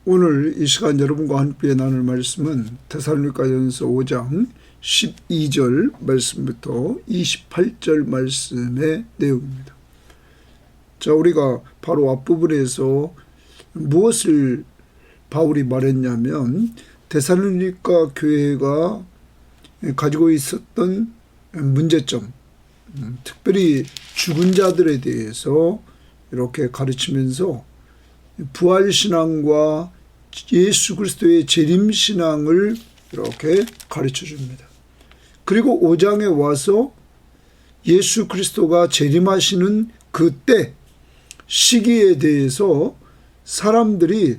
오늘 이 시간 여러분과 함께 나눌 말씀은 데살로니가전서 5장 12절 말씀부터 28절 말씀의 내용입니다. 자, 우리가 바로 앞부분에서 무엇을 바울이 말했냐면 데살로니가 교회가 가지고 있었던 문제점, 특별히 죽은 자들에 대해서 이렇게 가르치면서 부활신앙과 예수 그리스도의 재림신앙을 이렇게 가르쳐 줍니다. 그리고 5장에 와서 예수 그리스도가 재림하시는 그때 시기에 대해서 사람들이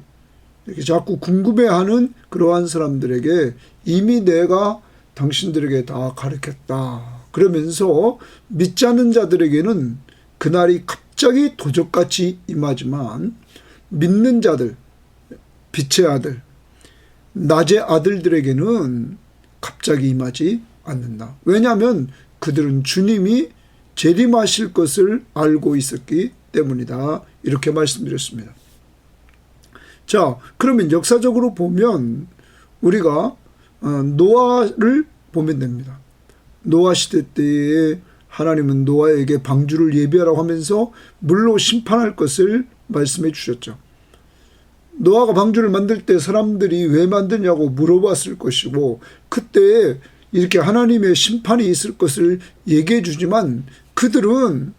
이렇게 자꾸 궁금해하는 그러한 사람들에게 이미 내가 당신들에게 다 가르쳤다. 그러면서 믿지 않는 자들에게는 그날이 갑자기 도적같이 임하지만 믿는 자들, 빛의 아들, 낮의 아들들에게는 갑자기 임하지 않는다. 왜냐하면 그들은 주님이 재림하실 것을 알고 있었기 때문이다. 이렇게 말씀드렸습니다. 자, 그러면 역사적으로 보면 우리가 노아를 보면 됩니다. 노아 시대 때에 하나님은 노아에게 방주를 예비하라고 하면서 물로 심판할 것을 말씀해 주셨죠. 노아가 방주를 만들 때 사람들이 왜 만드냐고 물어봤을 것이고 그때 이렇게 하나님의 심판이 있을 것을 얘기해 주지만 그들은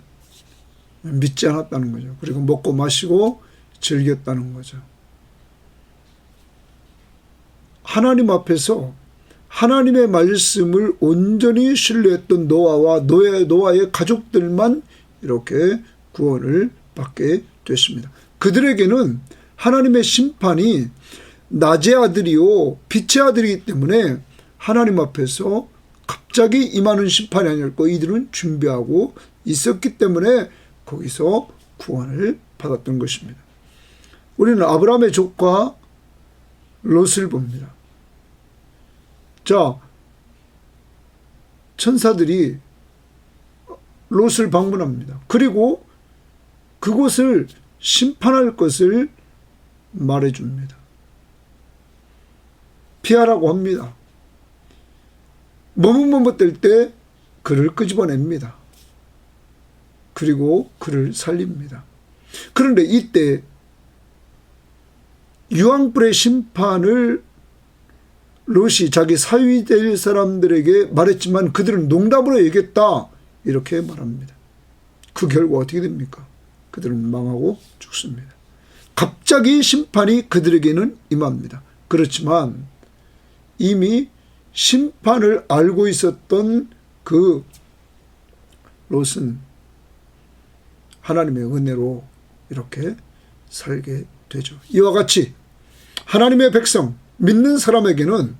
믿지 않았다는 거죠. 그리고 먹고 마시고 즐겼다는 거죠. 하나님 앞에서 하나님의 말씀을 온전히 신뢰했던 노아와 노아의 가족들만 이렇게 구원을 받게 됐습니다. 그들에게는 하나님의 심판이 낮의 아들이요 빛의 아들이기 때문에 하나님 앞에서 갑자기 임하는 심판이 아니었고 이들은 준비하고 있었기 때문에 거기서 구원을 받았던 것입니다. 우리는 아브라함의 조카 롯을 봅니다. 자, 천사들이 롯을 방문합니다. 그리고 그곳을 심판할 것을 말해줍니다. 피하라고 합니다. 머뭇머뭇될 때 그를 끄집어냅니다. 그리고 그를 살립니다. 그런데 이때 유황불의 심판을 롯이 자기 사위 될 사람들에게 말했지만 그들은 농담으로 얘기했다. 이렇게 말합니다. 그 결과 어떻게 됩니까? 그들은 망하고 죽습니다. 갑자기 심판이 그들에게는 임합니다. 그렇지만 이미 심판을 알고 있었던 그 롯은 하나님의 은혜로 이렇게 살게 되죠. 이와 같이 하나님의 백성, 믿는 사람에게는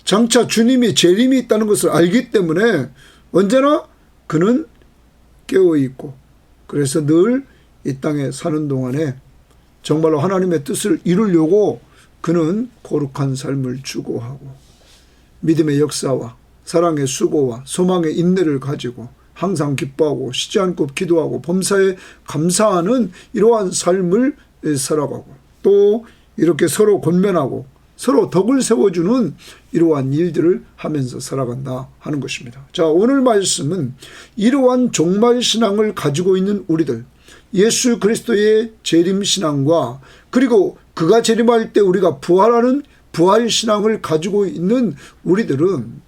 장차 주님이 재림이 있다는 것을 알기 때문에 언제나 그는 깨어있고 그래서 늘 이 땅에 사는 동안에 정말로 하나님의 뜻을 이루려고 그는 거룩한 삶을 추구하고 믿음의 역사와 사랑의 수고와 소망의 인내를 가지고 항상 기뻐하고 쉬지 않고 기도하고 범사에 감사하는 이러한 삶을 살아가고 또 이렇게 서로 권면하고 서로 덕을 세워주는 이러한 일들을 하면서 살아간다 하는 것입니다. 자, 오늘 말씀은 이러한 종말신앙을 가지고 있는 우리들, 예수 그리스도의 재림신앙과 그리고 그가 재림할 때 우리가 부활하는 부활신앙을 가지고 있는 우리들은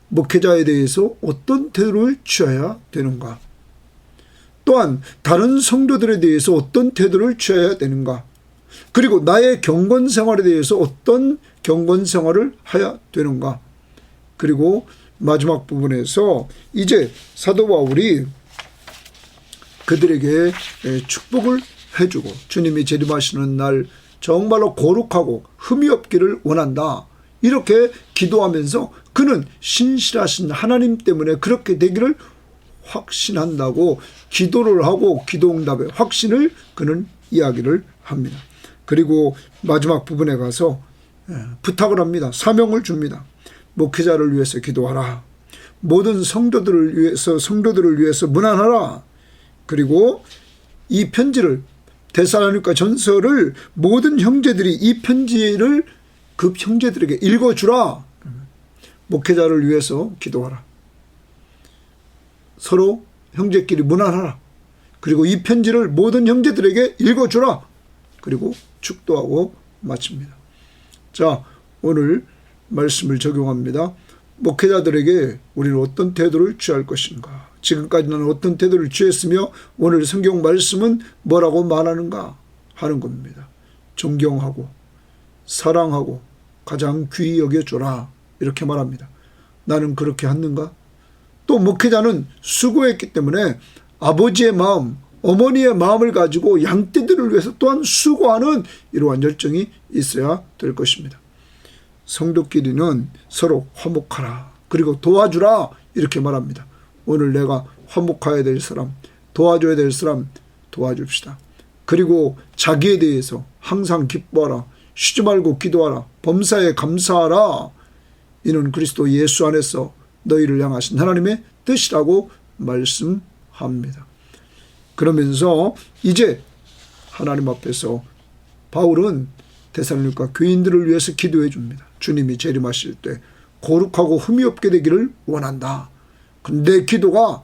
목회자에 대해서 어떤 태도를 취해야 되는가? 또한 다른 성도들에 대해서 어떤 태도를 취해야 되는가? 그리고 나의 경건 생활에 대해서 어떤 경건 생활을 해야 되는가? 그리고 마지막 부분에서 이제 사도 바울이 그들에게 축복을 해주고 주님이 재림하시는 날 정말로 거룩하고 흠이 없기를 원한다. 이렇게 기도하면서 그는 신실하신 하나님 때문에 그렇게 되기를 확신한다고 기도를 하고 기도응답의 확신을 그는 이야기를 합니다. 그리고 마지막 부분에 가서 부탁을 합니다. 사명을 줍니다. 목회자를 위해서 기도하라. 모든 성도들을 위해서 문안하라. 그리고 이 편지를 데살로니가 전서를 모든 형제들이 이 편지를 그 형제들에게 읽어주라. 목회자를 위해서 기도하라. 서로 형제끼리 문안하라. 그리고 이 편지를 모든 형제들에게 읽어주라. 그리고 축도하고 마칩니다. 자, 오늘 말씀을 적용합니다. 목회자들에게 우리는 어떤 태도를 취할 것인가? 지금까지는 어떤 태도를 취했으며 오늘 성경 말씀은 뭐라고 말하는가 하는 겁니다. 존경하고 사랑하고 가장 귀히 여겨줘라 이렇게 말합니다. 나는 그렇게 했는가? 또 목회자는 수고했기 때문에 아버지의 마음, 어머니의 마음을 가지고 양떼들을 위해서 또한 수고하는 이러한 열정이 있어야 될 것입니다. 성도끼리는 서로 화목하라. 그리고 도와주라. 이렇게 말합니다. 오늘 내가 화목해야 될 사람, 도와줘야 될 사람 도와줍시다. 그리고 자기에 대해서 항상 기뻐하라. 쉬지 말고 기도하라. 범사에 감사하라. 이는 그리스도 예수 안에서 너희를 향하신 하나님의 뜻이라고 말씀합니다. 그러면서 이제 하나님 앞에서 바울은 데살로니가 교인들을 위해서 기도해 줍니다. 주님이 재림하실 때 거룩하고 흠이 없게 되기를 원한다. 내 기도가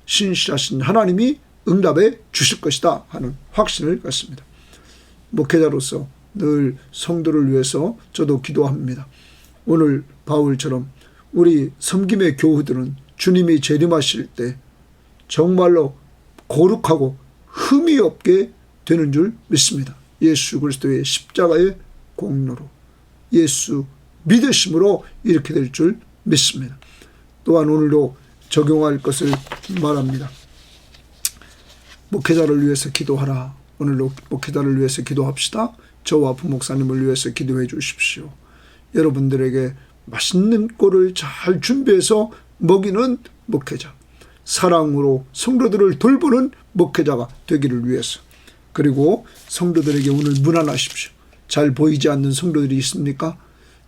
신실하신 하나님이 응답해 주실 것이다 하는 확신을 갖습니다. 목회자로서 늘 성도를 위해서 저도 기도합니다. 오늘 바울처럼 우리 섬김의 교우들은 주님이 재림하실 때 정말로 거룩하고 흠이 없게 되는 줄 믿습니다. 예수 그리스도의 십자가의 공로로 예수 믿으심으로 이렇게 될 줄 믿습니다. 또한 오늘도 적용할 것을 말합니다. 목회자를 위해서 기도하라. 오늘도 목회자를 위해서 기도합시다. 저와 부목사님을 위해서 기도해 주십시오. 여러분들에게 맛있는 꼴을 잘 준비해서 먹이는 목회자, 사랑으로 성도들을 돌보는 목회자가 되기를 위해서, 그리고 성도들에게 오늘 문안하십시오. 잘 보이지 않는 성도들이 있습니까?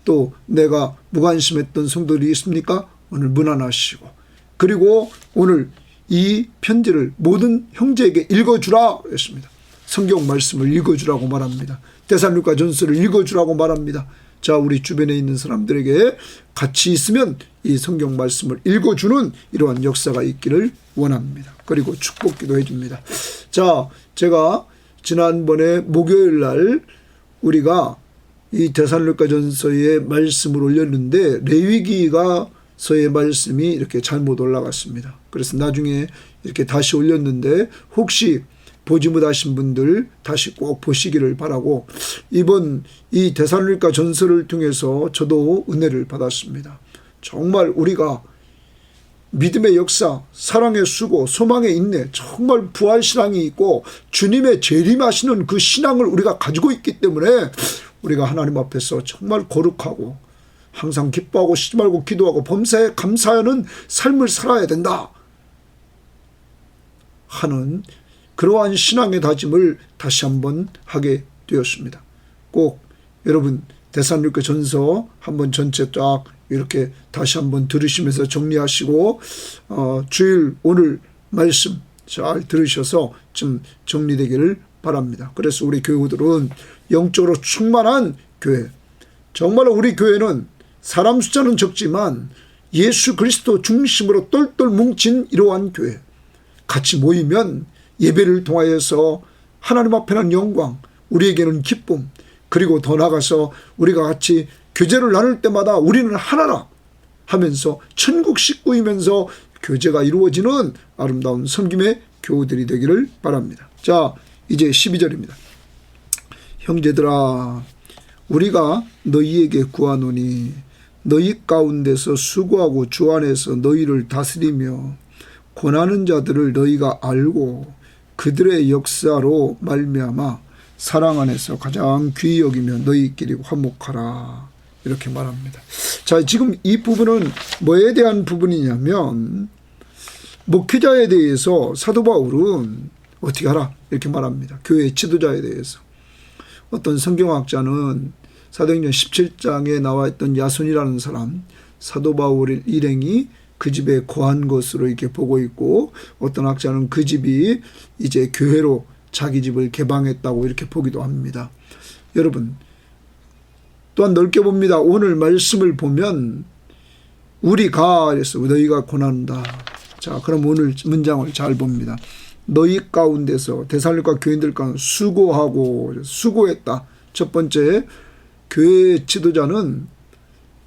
또 내가 무관심했던 성도들이 있습니까? 오늘 문안하시고, 그리고 오늘 이 편지를 모든 형제에게 읽어주라 했습니다. 성경 말씀을 읽어주라고 말합니다. 데살로니가 전서를 읽어주라고 말합니다. 자, 우리 주변에 있는 사람들에게 같이 있으면 이 성경 말씀을 읽어주는 이러한 역사가 있기를 원합니다. 그리고 축복기도 해줍니다. 자, 제가 지난번에 목요일 날 우리가 이 데살로니가 전서의 말씀을 올렸는데 레위기가서의 말씀이 이렇게 잘못 올라갔습니다. 그래서 나중에 이렇게 다시 올렸는데 혹시 보지 못하신 분들 다시 꼭 보시기를 바라고, 이번 이 데살로니가 전서를 통해서 저도 은혜를 받았습니다. 정말 우리가 믿음의 역사, 사랑의 수고, 소망의 인내, 정말 부활신앙이 있고 주님의 재림하시는 그 신앙을 우리가 가지고 있기 때문에 우리가 하나님 앞에서 정말 거룩하고 항상 기뻐하고 쉬지 말고 기도하고 범사에 감사하는 삶을 살아야 된다 하는 그러한 신앙의 다짐을 다시 한번 하게 되었습니다. 꼭 여러분 데살로니가 전서 한번 전체 쫙 이렇게 다시 한번 들으시면서 정리하시고 주일 오늘 말씀 잘 들으셔서 좀 정리되기를 바랍니다. 그래서 우리 교우들은 영적으로 충만한 교회, 정말 우리 교회는 사람 숫자는 적지만 예수 그리스도 중심으로 똘똘 뭉친 이러한 교회, 같이 모이면 예배를 통하여서 하나님 앞에는 영광, 우리에게는 기쁨, 그리고 더 나아가서 우리가 같이 교제를 나눌 때마다 우리는 하나라 하면서 천국 식구이면서 교제가 이루어지는 아름다운 섬김의 교우들이 되기를 바랍니다. 자, 이제 12절입니다. 형제들아, 우리가 너희에게 구하노니 너희 가운데서 수고하고 주 안에서 너희를 다스리며 권하는 자들을 너희가 알고 그들의 역사로 말미암아 사랑 안에서 가장 귀히 여기며 너희끼리 화목하라 이렇게 말합니다. 자, 지금 이 부분은 뭐에 대한 부분이냐면 목회자에 대해서 사도 바울은 어떻게 하라 이렇게 말합니다. 교회 지도자에 대해서. 어떤 성경학자는 사도행전 17장에 나와 있던 야손이라는 사람, 사도 바울의 일행이 그 집에 거한 것으로 이렇게 보고 있고, 어떤 학자는 그 집이 이제 교회로 자기 집을 개방했다고 이렇게 보기도 합니다. 여러분, 또한 넓게 봅니다. 오늘 말씀을 보면 우리가 그래서 너희가 고난한다. 자, 그럼 오늘 문장을 잘 봅니다. 너희 가운데서 데살로니가 교인들 가운데 수고했다. 첫 번째, 교회 지도자는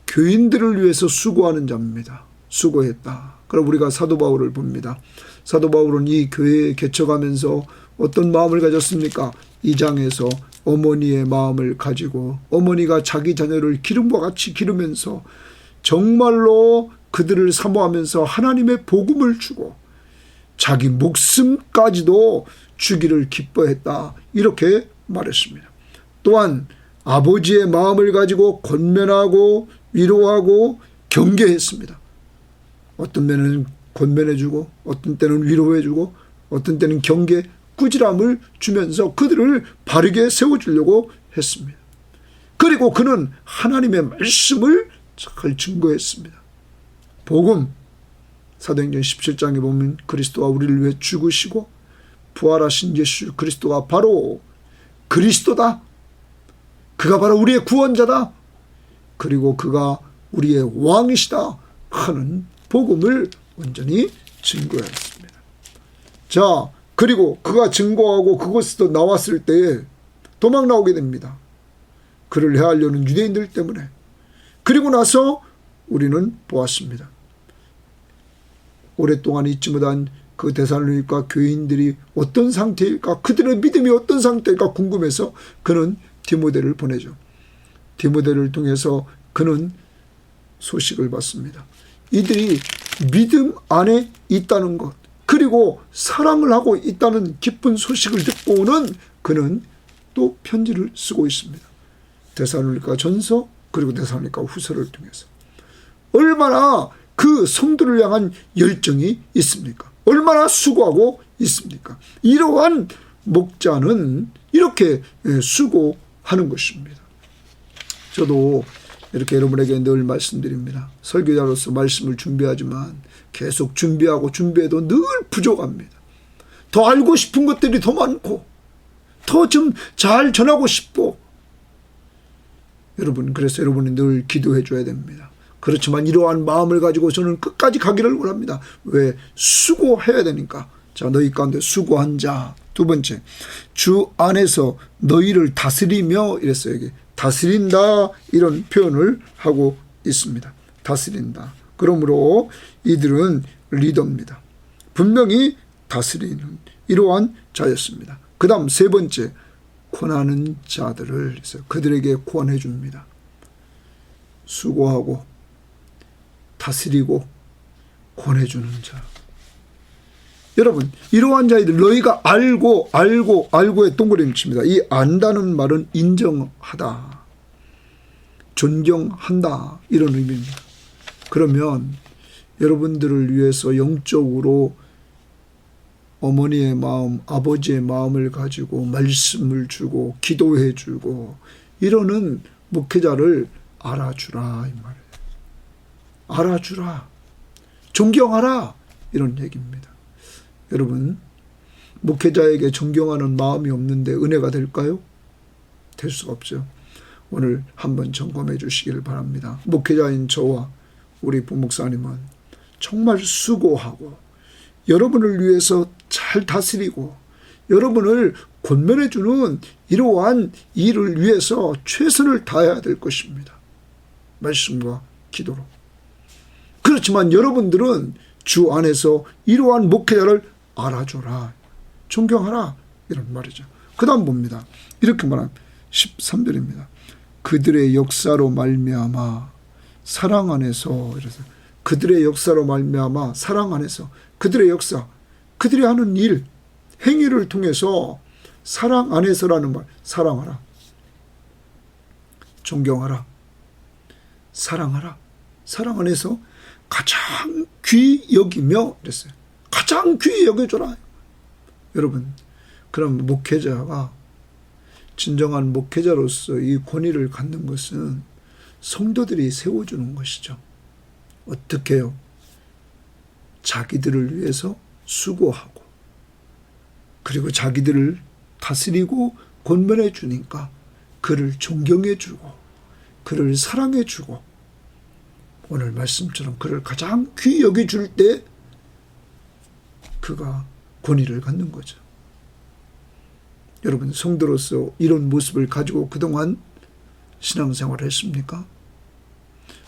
교인들을 위해서 수고하는 자입니다. 수고했다. 그럼 우리가 사도 바울을 봅니다. 사도 바울은 이 교회에 개척하면서 어떤 마음을 가졌습니까? 2장에서 어머니의 마음을 가지고 어머니가 자기 자녀를 기름과 같이 기르면서 정말로 그들을 사모하면서 하나님의 복음을 주고 자기 목숨까지도 주기를 기뻐했다. 이렇게 말했습니다. 또한 아버지의 마음을 가지고 권면하고 위로하고 경계했습니다. 어떤 때는 권면해주고 어떤 때는 위로해주고 어떤 때는 경계, 꾸지람을 주면서 그들을 바르게 세워주려고 했습니다. 그리고 그는 하나님의 말씀을 잘 증거했습니다. 복음, 사도행전 17장에 보면 그리스도가 우리를 위해 죽으시고 부활하신 예수 그리스도가 바로 그리스도다. 그가 바로 우리의 구원자다. 그리고 그가 우리의 왕이시다 하는 복음을 온전히 증거했습니다. 자, 그리고 그가 증거하고 그것에서 나왔을 때에 도망 나오게 됩니다. 그를 해하려는 유대인들 때문에. 그리고 나서 우리는 보았습니다. 오랫동안 잊지 못한 그 데살로니가 교인들이 어떤 상태일까, 그들의 믿음이 어떤 상태일까 궁금해서 그는 디모데를 보내죠. 디모데를 통해서 그는 소식을 받습니다. 이들이 믿음 안에 있다는 것, 그리고 사랑을 하고 있다는 기쁜 소식을 듣고는 그는 또 편지를 쓰고 있습니다. 데살로니가 전서 그리고 데살로니가 후서를 통해서 얼마나 그 성도를 향한 열정이 있습니까? 얼마나 수고하고 있습니까? 이러한 목자는 이렇게 수고하는 것입니다. 저도 이렇게 여러분에게 늘 말씀드립니다. 설교자로서 말씀을 준비하지만 계속 준비하고 준비해도 늘 부족합니다. 더 알고 싶은 것들이 더 많고 더 좀 잘 전하고 싶고, 여러분, 그래서 여러분이 늘 기도해 줘야 됩니다. 그렇지만 이러한 마음을 가지고 저는 끝까지 가기를 원합니다. 왜? 수고해야 되니까. 자, 너희 가운데 수고한 자. 두 번째, 주 안에서 너희를 다스리며 이랬어요. 여기 다스린다 이런 표현을 하고 있습니다. 다스린다. 그러므로 이들은 리더입니다. 분명히 다스리는 이러한 자였습니다. 그 다음 세 번째, 권하는 자들을 그들에게 권해 줍니다. 수고하고 다스리고 권해주는 자. 여러분, 이러한 자들 너희가 알고의 동그라미 칩니다. 이 안다는 말은 인정하다, 존경한다 이런 의미입니다. 그러면 여러분들을 위해서 영적으로 어머니의 마음, 아버지의 마음을 가지고 말씀을 주고 기도해 주고 이러는 목회자를 알아주라 이 말이에요. 알아주라, 존경하라 이런 얘기입니다. 여러분, 목회자에게 존경하는 마음이 없는데 은혜가 될까요? 될 수가 없죠. 오늘 한번 점검해 주시기를 바랍니다. 목회자인 저와 우리 부목사님은 정말 수고하고 여러분을 위해서 잘 다스리고 여러분을 권면해 주는 이러한 일을 위해서 최선을 다해야 될 것입니다. 말씀과 기도로. 그렇지만 여러분들은 주 안에서 이러한 목회자를 알아줘라, 존경하라 이런 말이죠. 그 다음 봅니다. 이렇게 말하면 13절입니다. 그들의 역사로 말미암아 사랑 안에서, 이래서 그들의 역사로 말미암아 사랑 안에서, 그들의 역사, 그들이 하는 일, 행위를 통해서 사랑 안에서라는 말, 사랑하라, 존경하라, 사랑하라, 사랑 안에서 가장 귀히 여기며 이랬어요. 가장 귀히 여겨줘라. 여러분, 그럼 목회자가 진정한 목회자로서 이 권위를 갖는 것은 성도들이 세워주는 것이죠. 어떻게 해요? 자기들을 위해서 수고하고 그리고 자기들을 다스리고 권면해 주니까 그를 존경해 주고 그를 사랑해 주고 오늘 말씀처럼 그를 가장 귀히 여겨줄 때 그가 권위를 갖는 거죠. 여러분 성도로서 이런 모습을 가지고 그동안 신앙생활을 했습니까?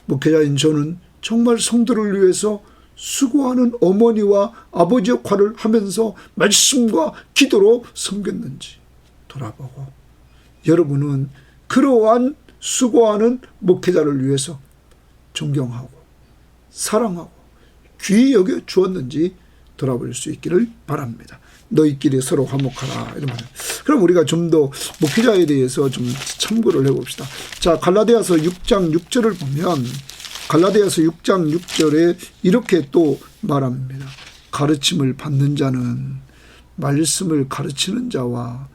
목회자인 저는 정말 성도를 위해서 수고하는 어머니와 아버지 역할을 하면서 말씀과 기도로 섬겼는지 돌아보고 여러분은 그러한 수고하는 목회자를 위해서 존경하고 사랑하고 귀히 여겨 주었는지 돌아볼 수 있기를 바랍니다. 너희끼리 서로 화목하라 이런 말. 그럼 우리가 좀 더 목회자에 대해서 좀 참고를 해봅시다. 자, 갈라디아서 6장 6절을 보면 갈라디아서 6장 6절에 이렇게 또 말합니다. 가르침을 받는 자는 말씀을 가르치는 자와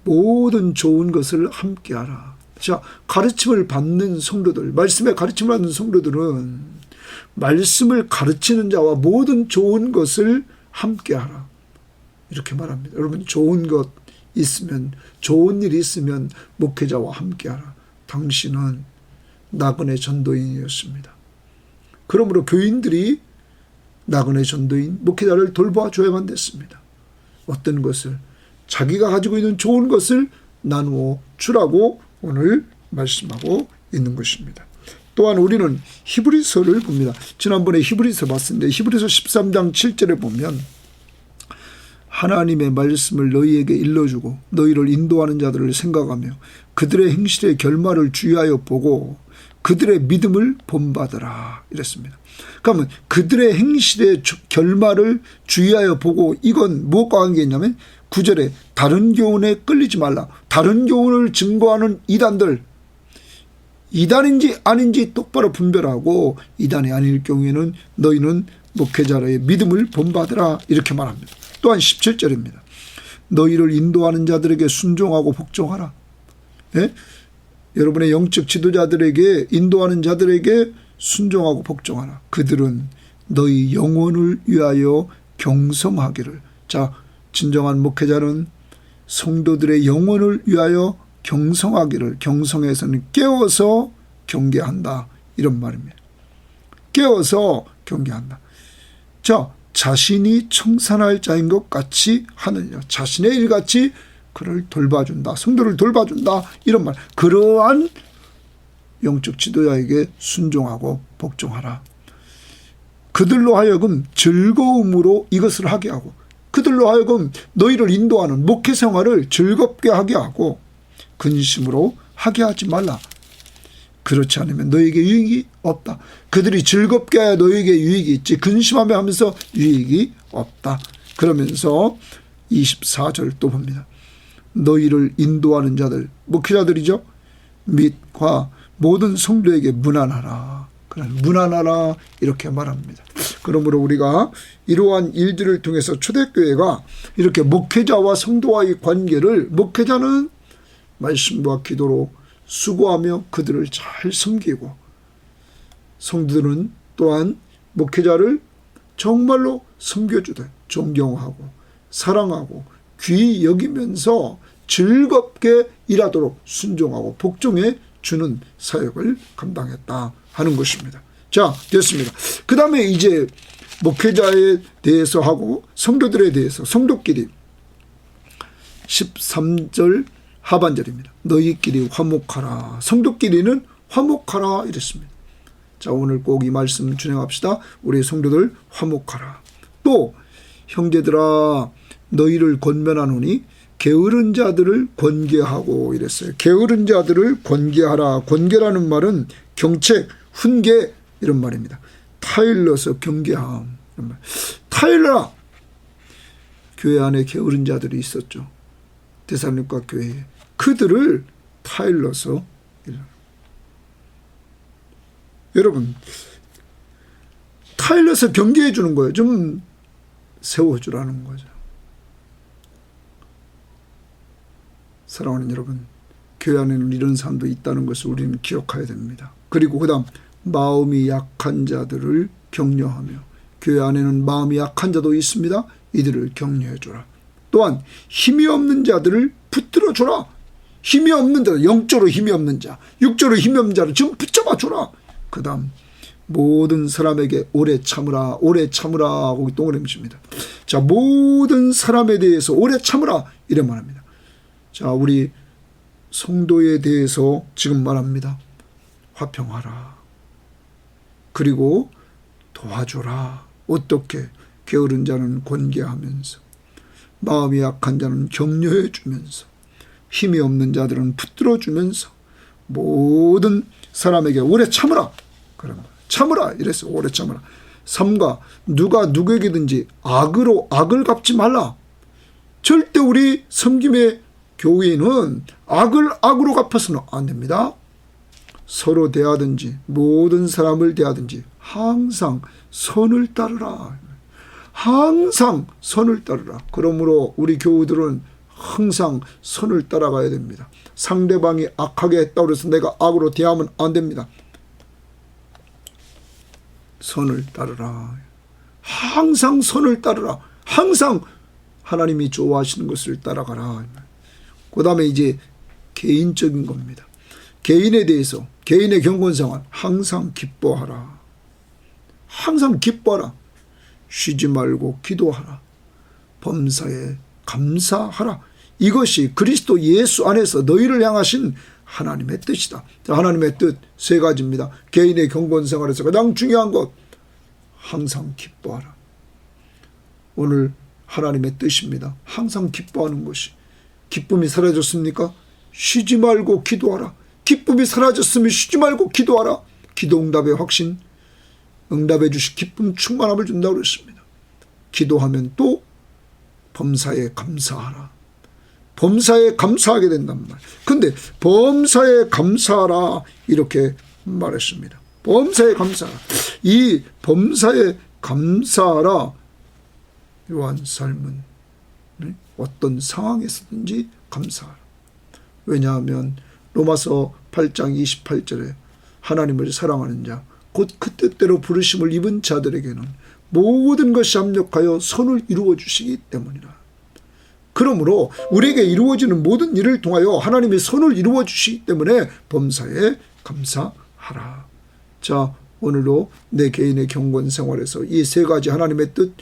모든 좋은 것을 함께하라. 자, 가르침을 받는 성도들, 말씀에 가르침을 받는 성도들은 말씀을 가르치는 자와 모든 좋은 것을 함께하라. 이렇게 말합니다. 여러분 좋은 것 있으면 좋은 일이 있으면 목회자와 함께하라. 당신은 나그네 전도인이었습니다. 그러므로 교인들이 나그네 전도인 목회자를 돌봐줘야만 됐습니다. 어떤 것을 자기가 가지고 있는 좋은 것을 나누어 주라고 오늘 말씀하고 있는 것입니다. 또한 우리는 히브리서를 봅니다. 지난번에 히브리서 봤는데 히브리서 13장 7절에 보면 하나님의 말씀을 너희에게 일러주고 너희를 인도하는 자들을 생각하며 그들의 행실의 결말을 주의하여 보고 그들의 믿음을 본받으라 이랬습니다. 그러면 그들의 행실의 결말을 주의하여 보고 이건 무엇과 관계있냐면 9절에 다른 교훈에 끌리지 말라. 다른 교훈을 증거하는 이단들 이단인지 아닌지 똑바로 분별하고 이단이 아닐 경우에는 너희는 목회자의 믿음을 본받으라 이렇게 말합니다. 또한 17절입니다. 너희를 인도하는 자들에게 순종하고 복종하라. 예? 여러분의 영적 지도자들에게 인도하는 자들에게 순종하고 복종하라. 그들은 너희 영혼을 위하여 경성하기를. 자, 진정한 목회자는 성도들의 영혼을 위하여 경성하기를. 경성에서는 깨워서 경계한다 이런 말입니다. 깨워서 경계한다. 자, 자신이 청산할 자인 것 같이 하느냐. 자신의 일같이 그를 돌봐준다. 성도를 돌봐준다. 이런 말. 그러한 영적 지도자에게 순종하고 복종하라. 그들로 하여금 즐거움으로 이것을 하게 하고 그들로 하여금 너희를 인도하는 목회 생활을 즐겁게 하게 하고 근심으로 하게 하지 말라. 그렇지 않으면 너에게 유익이 없다. 그들이 즐겁게 해야 너에게 유익이 있지 근심하며 하면서 유익이 없다. 그러면서 24절 또 봅니다. 너희를 인도하는 자들 목회자들이죠. 및과 모든 성도에게 문안하라. 문안하라 이렇게 말합니다. 그러므로 우리가 이러한 일들을 통해서 초대교회가 이렇게 목회자와 성도와의 관계를 목회자는 말씀과 기도로 수고하며 그들을 잘 섬기고 성도들은 또한 목회자를 정말로 섬겨주되 존경하고 사랑하고 귀히 여기면서 즐겁게 일하도록 순종하고 복종해 주는 사역을 감당했다 하는 것입니다. 자, 됐습니다. 그 다음에 이제 목회자에 대해서 하고 성도들에 대해서 성도끼리 13절 하반절입니다. 너희끼리 화목하라. 성도끼리는 화목하라 이랬습니다. 자, 오늘 꼭 이 말씀 준행합시다. 우리 성도들 화목하라. 또 형제들아 너희를 권면하노니 게으른 자들을 권계하고 이랬어요. 게으른 자들을 권계하라. 권계라는 말은 경책, 훈계 이런 말입니다. 타일러서 경계함. 이런 말. 타일러라. 교회 안에 게으른 자들이 있었죠. 데살로니가 교회에. 그들을 타일러서 여러분 타일러서 경계해 주는 거예요. 좀 세워주라는 거죠. 사랑하는 여러분, 교회 안에는 이런 사람도 있다는 것을 우리는 기억해야 됩니다. 그리고 그 다음 마음이 약한 자들을 격려하며 교회 안에는 마음이 약한 자도 있습니다. 이들을 격려해 주라. 또한 힘이 없는 자들을 붙들어 줘라. 힘이 없는 자, 영적으로 힘이 없는 자, 육적으로 힘이 없는 자를 지금 붙잡아 줘라. 그 다음 모든 사람에게 오래 참으라, 오래 참으라 하고 동그라미입니다. 자, 모든 사람에 대해서 오래 참으라 이래 말합니다. 자, 우리 성도에 대해서 지금 말합니다. 화평하라. 그리고 도와줘라. 어떻게? 게으른 자는 권계하면서, 마음이 약한 자는 격려해 주면서, 힘이 없는 자들은 붙들어 주면서, 모든 사람에게 오래 참으라. 그런 거예요. 참으라 이랬어요. 오래 참으라. 3가 누가 누구에게든지 악으로 악을 갚지 말라. 절대 우리 섬김의 교회는 악을 악으로 갚아서는 안 됩니다. 서로 대하든지 모든 사람을 대하든지 항상 선을 따르라. 항상 선을 따르라. 그러므로 우리 교우들은 항상 선을 따라가야 됩니다. 상대방이 악하게 했다고 해서 내가 악으로 대하면 안 됩니다. 선을 따르라. 항상 선을 따르라. 항상 하나님이 좋아하시는 것을 따라가라. 그 다음에 이제 개인적인 겁니다. 개인에 대해서, 개인의 경건생활 항상 기뻐하라. 항상 기뻐하라. 쉬지 말고 기도하라. 범사에 감사하라. 이것이 그리스도 예수 안에서 너희를 향하신 하나님의 뜻이다. 하나님의 뜻 세 가지입니다. 개인의 경건생활에서 가장 중요한 것, 항상 기뻐하라. 오늘 하나님의 뜻입니다. 항상 기뻐하는 것이. 기쁨이 사라졌습니까? 쉬지 말고 기도하라. 기쁨이 사라졌으면 쉬지 말고 기도하라. 기도 응답의 확신, 응답해 주시 기쁨 충만함을 준다고 그랬습니다. 기도하면 또 범사에 감사하라. 범사에 감사하게 된단 말. 근데 범사에 감사하라 이렇게 말했습니다. 범사에 감사하라. 이 범사에 감사하라. 이러한 삶은 어떤 상황에서든지 감사하라. 왜냐하면 로마서 8장 28절에 하나님을 사랑하는 자, 곧 그 뜻대로 부르심을 입은 자들에게는 모든 것이 합력하여 선을 이루어 주시기 때문이라. 그러므로 우리에게 이루어지는 모든 일을 통하여 하나님의 선을 이루어 주시기 때문에 범사에 감사하라. 자, 오늘도 내 개인의 경건 생활에서 이 세 가지 하나님의 뜻,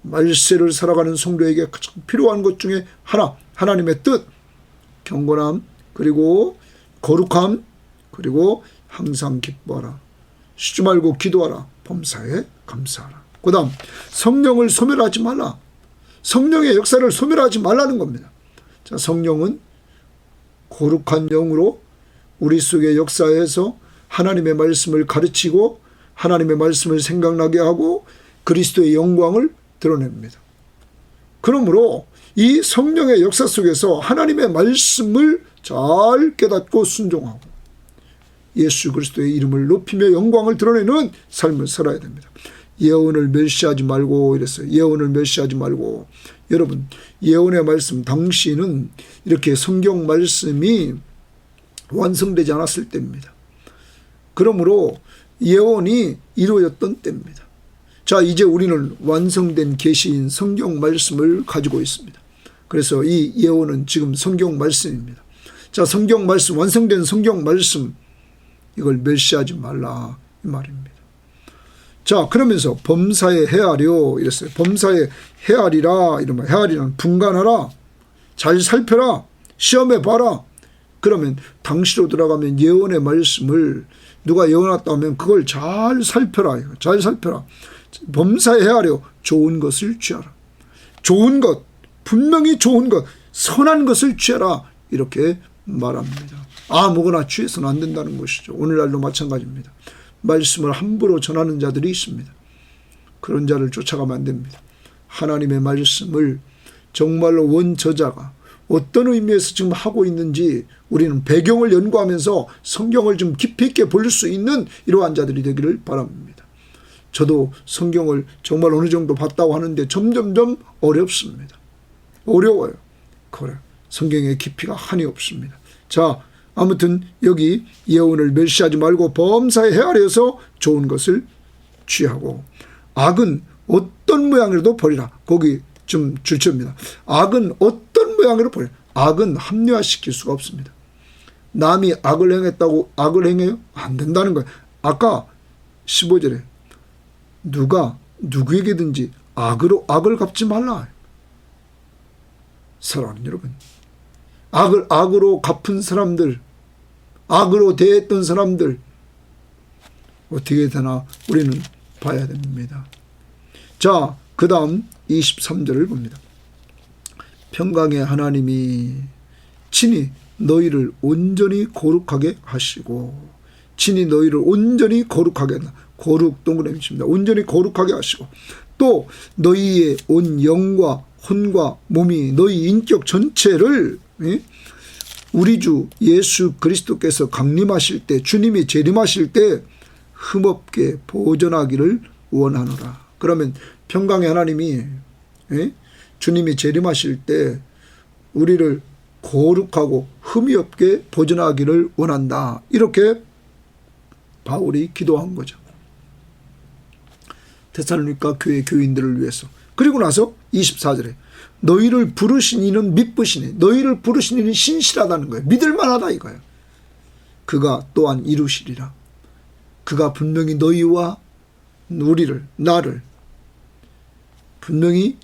말세를 살아가는 성도에게 가장 필요한 것 중에 하나, 하나님의 뜻, 경건함, 그리고 거룩함, 그리고 항상 기뻐하라. 쉬지 말고 기도하라. 범사에 감사하라. 그 다음 성령을 소멸하지 말라. 성령의 역사를 소멸하지 말라는 겁니다. 자, 성령은 거룩한 영으로 우리 속에 역사해서 하나님의 말씀을 가르치고 하나님의 말씀을 생각나게 하고 그리스도의 영광을 드러냅니다. 그러므로 이 성령의 역사 속에서 하나님의 말씀을 잘 깨닫고 순종하고 예수 그리스도의 이름을 높이며 영광을 드러내는 삶을 살아야 됩니다. 예언을 멸시하지 말고 이랬어요. 예언을 멸시하지 말고. 여러분, 예언의 말씀 당시는 이렇게 성경 말씀이 완성되지 않았을 때입니다. 그러므로 예언이 이루어졌던 때입니다. 자, 이제 우리는 완성된 계시인 성경 말씀을 가지고 있습니다. 그래서 이 예언은 지금 성경 말씀입니다. 자, 성경 말씀, 완성된 성경 말씀, 이걸 멸시하지 말라 이 말입니다. 자, 그러면서 범사에 헤아려 이랬어요. 범사에 헤아리라 이런 말. 헤아리는 분간하라, 잘 살펴라, 시험해 봐라. 그러면 당시로 들어가면 예언의 말씀을 누가 예언했다 하면 그걸 잘 살펴라. 잘 살펴라. 범사에 헤아려 좋은 것을 취하라. 좋은 것, 분명히 좋은 것, 선한 것을 취하라. 이렇게 말합니다. 아무거나 취해서는 안 된다는 것이죠. 오늘날도 마찬가지입니다. 말씀을 함부로 전하는 자들이 있습니다. 그런 자를 쫓아가면 안 됩니다. 하나님의 말씀을 정말로 원저자가 어떤 의미에서 지금 하고 있는지 우리는 배경을 연구하면서 성경을 좀 깊이 있게 볼 수 있는 이러한 자들이 되기를 바랍니다. 저도 성경을 정말 어느 정도 봤다고 하는데 점점점 어렵습니다. 어려워요. 그래, 성경의 깊이가 한이 없습니다. 자, 아무튼 여기 예언을 멸시하지 말고 범사에 헤아려서 좋은 것을 취하고 악은 어떤 모양이라도 버리라. 거기 좀 줄쳐입니다. 악은 어떤 모양으로 버려. 악은 합리화시킬 수가 없습니다. 남이 악을 행했다고 악을 행해요? 안 된다는 거예요. 아까 15절에 누가 누구에게든지 악으로 악을 갚지 말라. 사랑하는 여러분, 악으로 갚은 사람들, 악으로 대했던 사람들 어떻게 되나 우리는 봐야 됩니다. 자, 그 다음 23절을 봅니다. 평강의 하나님이 친히 너희를 온전히 거룩하게 하시고, 친히 너희를 온전히 거룩하게 한다. 거룩 동그라미입니다. 온전히 거룩하게 하시고, 또 너희의 온 영과 혼과 몸이 너희 인격 전체를 우리 주 예수 그리스도께서 강림하실 때, 주님이 재림하실 때 흠없게 보존하기를 원하노라. 그러면 평강의 하나님이 주님이 재림하실 때 우리를 거룩하고 흠이 없게 보존하기를 원한다. 이렇게 바울이 기도한 거죠. 데살로니가 교회 교인들을 위해서. 그리고 나서 24절에 너희를 부르신 이는 믿으시니, 너희를 부르신 이는 신실하다는 거예요. 믿을만하다 이거예요. 그가 또한 이루시리라. 그가 분명히 너희와 우리를, 나를 분명히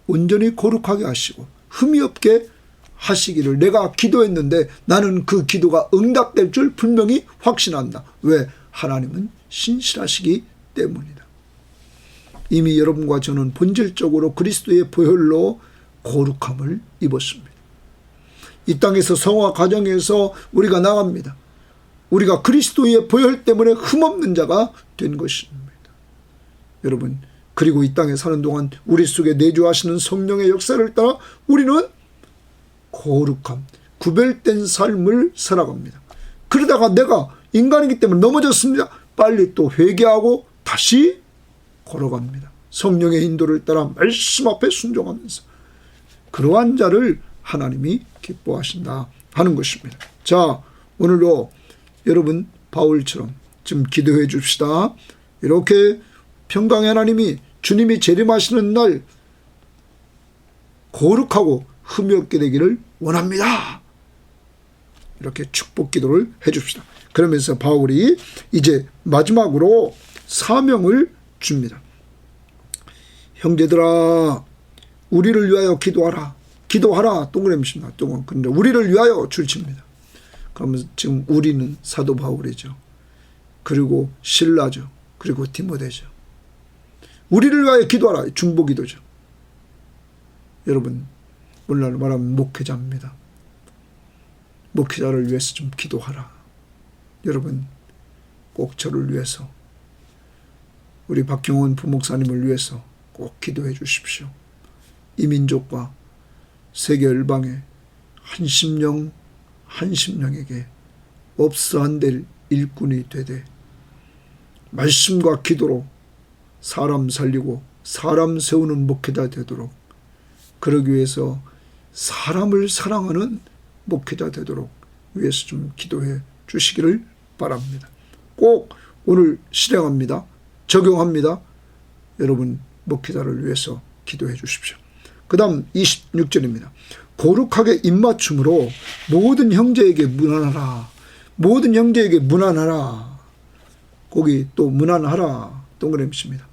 온전히 거룩하게 하시고 흠이 없게 하시기를 내가 기도했는데 나는 그 기도가 응답될 줄 분명히 확신한다. 왜? 하나님은 신실하시기 때문이다. 이미 여러분과 저는 본질적으로 그리스도의 보혈로 거룩함을 입었습니다. 이 땅에서 성화 과정에서 우리가 나갑니다. 우리가 그리스도의 보혈 때문에 흠없는 자가 된 것입니다. 여러분, 그리고 이 땅에 사는 동안 우리 속에 내주하시는 성령의 역사를 따라 우리는 거룩함, 구별된 삶을 살아갑니다. 그러다가 내가 인간이기 때문에 넘어졌습니다. 빨리 또 회개하고 다시 걸어갑니다. 성령의 인도를 따라 말씀 앞에 순종하면서. 그러한 자를 하나님이 기뻐하신다 하는 것입니다. 자, 오늘도 여러분 바울처럼 좀 기도해 줍시다. 이렇게 평강의 하나님이 주님이 재림하시는 날 거룩하고 흠이 없게 되기를 원합니다. 이렇게 축복 기도를 해 줍시다. 그러면서 바울이 이제 마지막으로 사명을 줍니다. 형제들아, 우리를 위하여 기도하라. 기도하라. 동그라미입니다. 그런데 우리를 위하여 줄칩니다. 그러면 지금 우리는 사도 바울이죠. 그리고 실라죠. 그리고 디모데죠. 우리를 위하여 기도하라. 중보기도죠. 여러분, 오늘날 말하면 목회자입니다. 목회자를 위해서 좀 기도하라. 여러분, 꼭 저를 위해서, 우리 박경원 부목사님을 위해서 꼭 기도해 주십시오. 이 민족과 세계 열방의 한 심령에게 없어 안 될 일꾼이 되되 말씀과 기도로 사람 살리고 사람 세우는 목회자 되도록, 그러기 위해서 사람을 사랑하는 목회자 되도록 위해서 좀 기도해 주시기를 바랍니다. 꼭 오늘 실행합니다. 적용합니다. 여러분 목회자를 위해서 기도해 주십시오. 그 다음 26절입니다. 거룩하게 입맞춤으로 모든 형제에게 문안하라. 모든 형제에게 문안하라. 거기 또 문안하라. 동그라미입니다.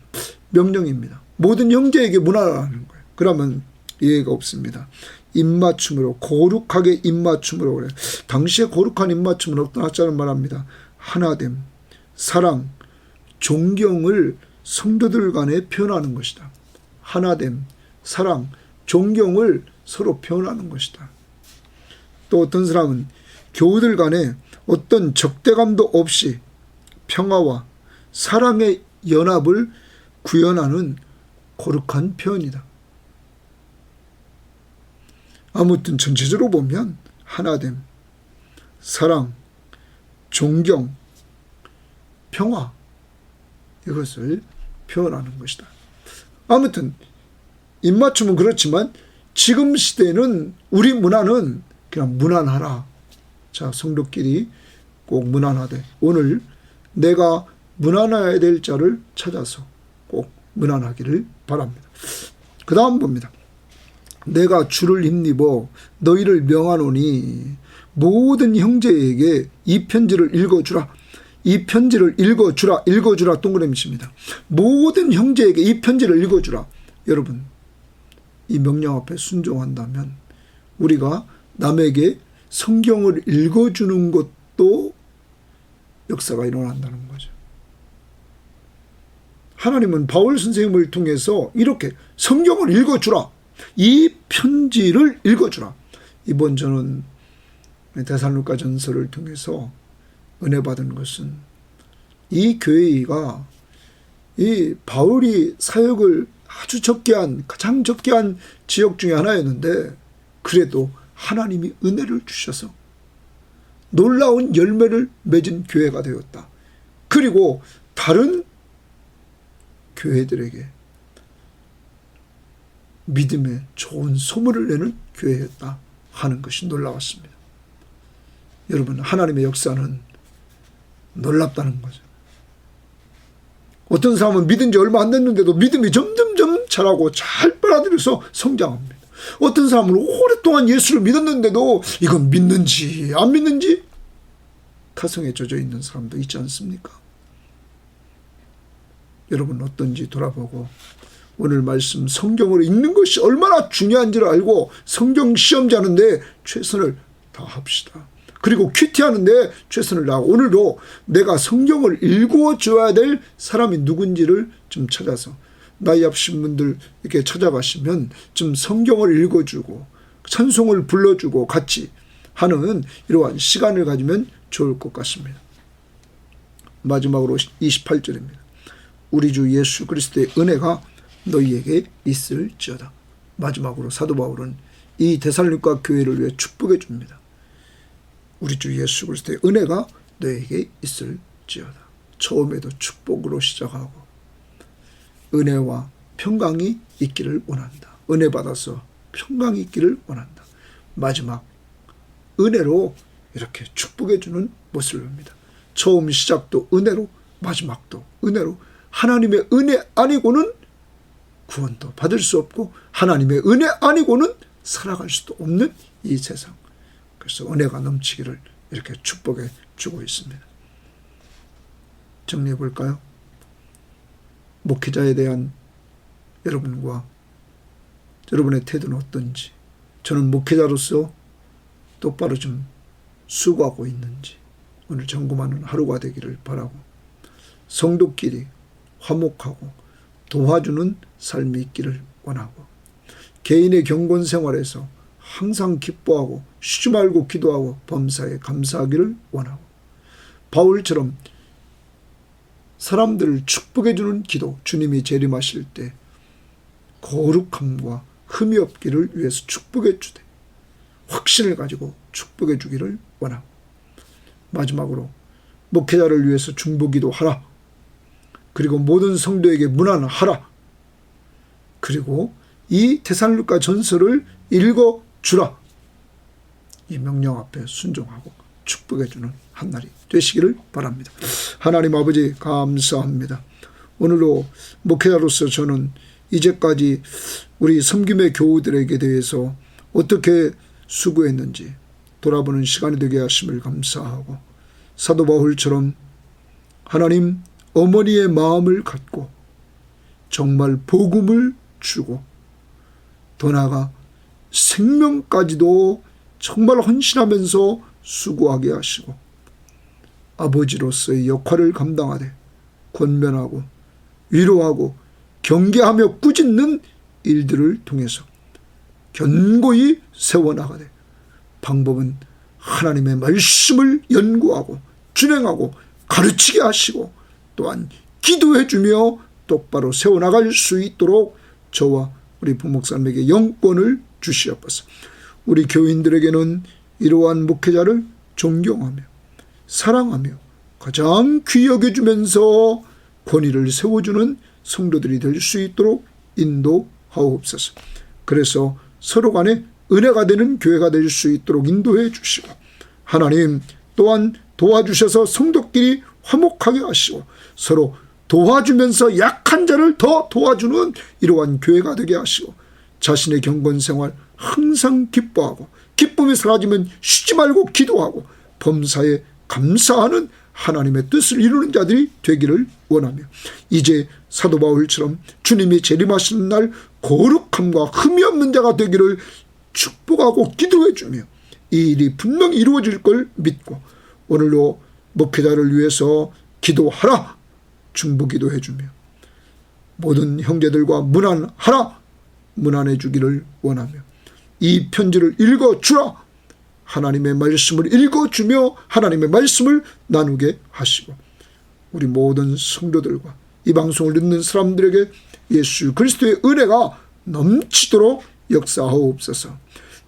명령입니다. 모든 형제에게 문안하라는 거예요. 그러면 이해가 없습니다. 입맞춤으로, 거룩하게 입맞춤으로. 그래. 당시에 거룩한 입맞춤은 어떤 학자는 말합니다. 하나됨, 사랑, 존경을 성도들 간에 표현하는 것이다. 하나됨, 사랑, 존경을 서로 표현하는 것이다. 또 어떤 사람은 교우들 간에 어떤 적대감도 없이 평화와 사랑의 연합을 구현하는 거룩한 표현이다. 아무튼 전체적으로 보면 하나됨, 사랑, 존경, 평화, 이것을 표현하는 것이다. 아무튼 입맞춤은 그렇지만 지금 시대는 우리 문화는 그냥 문안하라. 자, 성도끼리 꼭 문안하되 오늘 내가 문안해야 될 자를 찾아서 꼭 문안하기를 바랍니다. 그 다음 봅니다. 내가 주를 힘입어 너희를 명하노니 모든 형제에게 이 편지를 읽어주라. 이 편지를 읽어주라. 읽어주라 동그라미입니다. 모든 형제에게 이 편지를 읽어주라. 여러분, 이 명령 앞에 순종한다면 우리가 남에게 성경을 읽어주는 것도 역사가 일어난다는 거죠. 하나님은 바울 선생님을 통해서 이렇게 성경을 읽어주라. 이 편지를 읽어주라. 이번 저는 데살로니가 전서를 통해서 은혜 받은 것은 이 교회가 이 바울이 사역을 아주 적게 한, 가장 적게 한 지역 중에 하나였는데 그래도 하나님이 은혜를 주셔서 놀라운 열매를 맺은 교회가 되었다. 그리고 다른 교회들에게 믿음의 좋은 소문을 내는 교회였다 하는 것이 놀라웠습니다. 여러분, 하나님의 역사는 놀랍다는 거죠. 어떤 사람은 믿은 지 얼마 안 됐는데도 믿음이 점점점 자라고 잘 빨아들여서 성장합니다. 어떤 사람은 오랫동안 예수를 믿었는데도 이건 믿는지 안 믿는지 타성에 젖어 있는 사람도 있지 않습니까? 여러분, 어떤지 돌아보고 오늘 말씀 성경을 읽는 것이 얼마나 중요한지를 알고 성경 시험지 하는데 최선을 다합시다. 그리고 큐티하는데 최선을 다하고 오늘도 내가 성경을 읽어줘야 될 사람이 누군지를 좀 찾아서 나이 앞신 분들 이렇게 찾아가시면 좀 성경을 읽어주고 찬송을 불러주고 같이 하는 이러한 시간을 가지면 좋을 것 같습니다. 마지막으로 28절입니다. 우리 주 예수 그리스도의 은혜가 너희에게 있을지어다. 마지막으로 사도 바울은 이 데살로니가 교회를 위해 축복해 줍니다. 우리 주 예수 그리스도의 은혜가 너에게 있을지어다. 처음에도 축복으로 시작하고 은혜와 평강이 있기를 원한다. 은혜 받아서 평강이 있기를 원한다. 마지막 은혜로 이렇게 축복해 주는 모습을 봅니다. 처음 시작도 은혜로, 마지막도 은혜로. 하나님의 은혜 아니고는 구원도 받을 수 없고 하나님의 은혜 아니고는 살아갈 수도 없는 이 세상. 그래서 은혜가 넘치기를 이렇게 축복해 주고 있습니다. 정리해 볼까요? 목회자에 대한 여러분과 여러분의 태도는 어떤지, 저는 목회자로서 똑바로 좀 수고하고 있는지 오늘 점검하는 하루가 되기를 바라고, 성도끼리 화목하고 도와주는 삶이 있기를 원하고, 개인의 경건 생활에서 항상 기뻐하고 쉬지 말고 기도하고 범사에 감사하기를 원하고, 바울처럼 사람들을 축복해 주는 기도, 주님이 재림하실 때 거룩함과 흠이 없기를 위해서 축복해 주되 확신을 가지고 축복해 주기를 원하고, 마지막으로 목회자를 위해서 중보기도 하라. 그리고 모든 성도에게 문안하라. 그리고 이 데살로니가 전서를 읽어주라. 이 명령 앞에 순종하고 축복해주는 한날이 되시기를 바랍니다. 하나님 아버지 감사합니다. 오늘도 목회자로서 저는 이제까지 우리 섬김의 교우들에게 대해서 어떻게 수고했는지 돌아보는 시간이 되게 하심을 감사하고, 사도 바울처럼 하나님 어머니의 마음을 갖고 정말 복음을 주고 더 나아가 생명까지도 정말 헌신하면서 수고하게 하시고 아버지로서의 역할을 감당하되 권면하고 위로하고 경계하며 꾸짖는 일들을 통해서 견고히 세워나가되, 방법은 하나님의 말씀을 연구하고 준행하고 가르치게 하시고 또한 기도해 주며 똑바로 세워나갈 수 있도록 저와 우리 부목사님에게 영권을 주시옵소서. 우리 교인들에게는 이러한 목회자를 존경하며 사랑하며 가장 귀히 여겨주면서 권위를 세워주는 성도들이 될 수 있도록 인도하옵소서. 그래서 서로 간에 은혜가 되는 교회가 될 수 있도록 인도해 주시고, 하나님 또한 도와주셔서 성도끼리 화목하게 하시고 서로 도와주면서 약한 자를 더 도와주는 이러한 교회가 되게 하시고, 자신의 경건 생활 항상 기뻐하고, 기쁨이 사라지면 쉬지 말고 기도하고 범사에 감사하는 하나님의 뜻을 이루는 자들이 되기를 원하며, 이제 사도 바울처럼 주님이 재림하시는 날 거룩함과 흠이 없는 자가 되기를 축복하고 기도해 주며, 이 일이 분명히 이루어질 걸 믿고 오늘도 목회자를 위해서 기도하라 중보기도해 주며, 모든 형제들과 문안하라 문안해 주기를 원하며, 이 편지를 읽어주라 하나님의 말씀을 읽어주며 하나님의 말씀을 나누게 하시고, 우리 모든 성도들과 이 방송을 듣는 사람들에게 예수 그리스도의 은혜가 넘치도록 역사하옵소서.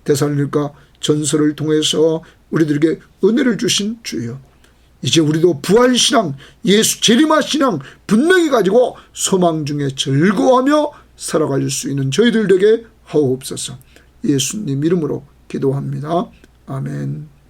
데살로니가 전설을 통해서 우리들에게 은혜를 주신 주여, 이제 우리도 부활신앙, 예수 재림하신앙 분명히 가지고 소망 중에 즐거워하며 살아갈 수 있는 저희들 되게 하옵소서. 예수님 이름으로 기도합니다. 아멘.